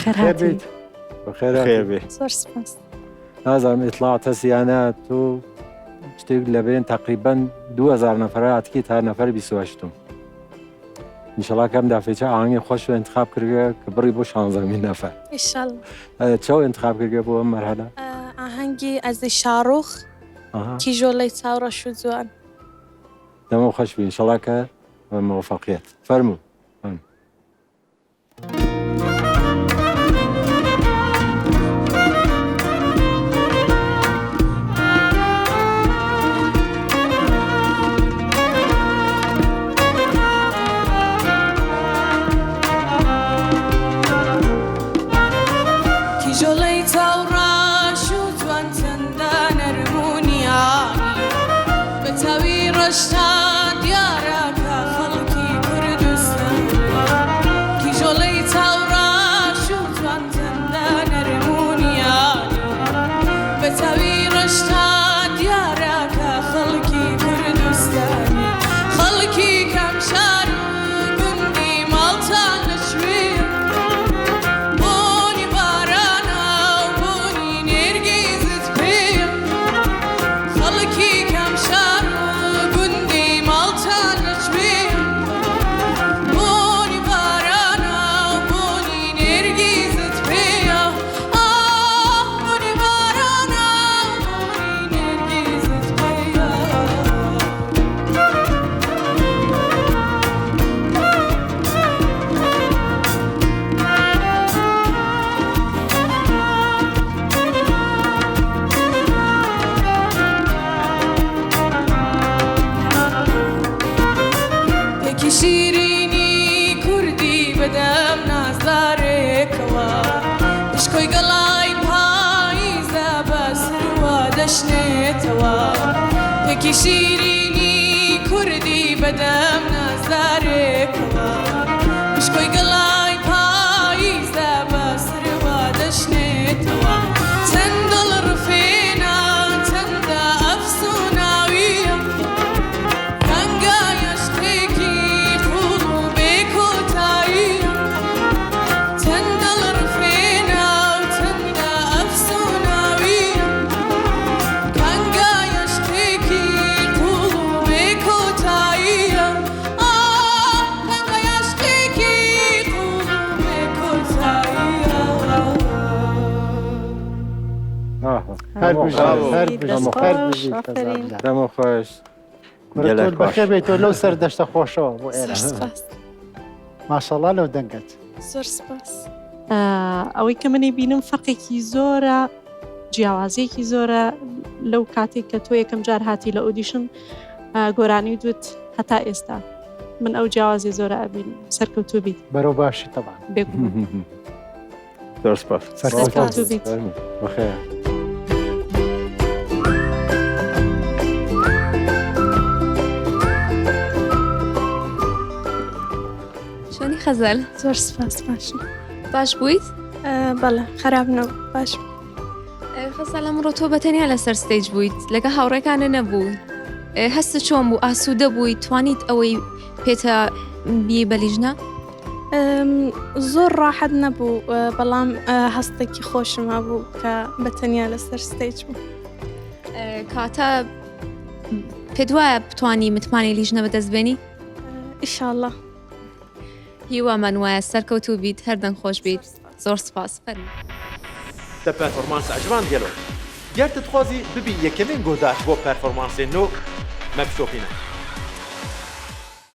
بخير خير هاتي بيت بخير خير به زۆر سپاس نازانم ئیطلاعاتە سیانە تۆ شتێک لەبێن تقریبا 2000 نەفراتکی تا نەفەر 28 ئینشەڵا کەم دافێچە ئاهەنگی خۆش انتخاب کردگە کە بڕی بۆ 16 نەفەر ئیشاڵڵا چاو انتخاب کردگە بۆ ئەم مەرحەلە ئاهەنگی ئەزی شاڕۆخ کیژۆڵەی چاوڕەش و جوان دەمە خۆش بی ئینشەڵا کە موفەقیەت فەرموو کیژۆڵەی چاوڕەش و جوان چەندە نەرمونیانی بە چاوی ڕەشتا دیارە کە خەڵکی کوردستان کیژۆڵەی چاوڕەش و جوان چەندە نەرمونیانی بە چاوی ڕەشتا دیارە کە خەڵکی کوردستانی خەڵکی کەم شار و گوندی ماڵتان لە شوێ شیرینی کوردی بەدەم نازدارێکەوە دشکۆی گەڵای پاییزە بە سروا دەشنێتەوە پێکی شیرینی کوردی بەدەم نازدارێکەوە دشکۆی گەڵای پاییزە بە سروا دەشنێتەوە چەند دڵ ڕفێنە چەندە ئەفسوناویە ڕەنگایە شتێکی دەمە خۆش بەخێ بێتەوە لەو سەر دەشتە خۆشەوە بۆ ئێرە سپاس ماشەڵڵا لەو دەنگەت زۆر سپاس ئەوەی کە منی بینم فەرقێکی زۆرە جیاوازیەکی زۆرە لەو کاتێک کە تۆ یەکەم جار هاتی لە ئۆدیشن گۆرانی دوت هەتا ئێستا من ئەو جیاوازی زۆرە ئەبین سەرکەوتوو بیت بەرەو باشی تەبان بێگو زۆر سپاس سەرکەوتوو بیت بەخێر شلونی خەزەل؟ زۆر سپاس باشم باش بوویت؟ بەڵێ خراپ نەبوو باش خەزەل ئەمڕۆ تۆ بەتەنیا لەسەر ستەیج بوویت لەگە هاوڕێکانە نەبوو هەستە چۆن بوو ئاسوودە بووی توانیت ئەوەی پێتە بی بەلیژنە؟ زۆر ڕاحەت نەبوو بەڵام هەستێکی خۆشم هەبوو کە بەتەنیا لەسەر ستەیج بوو کاتە پێت وایە بتوانی متمانی لیژنە بەدەستبێنی؟ ئیشاڵڵا هیوامان وایە سەرکەوتوو بیت هەردەنگ خۆش بیت زۆر سپاس فەرموو تا پەرفۆرمانس ئەجوان گەلۆ دیار دەتخوازی ببی یەکەمین گۆداش بۆ پەرفۆرمانسێ نۆ مەبشۆپینە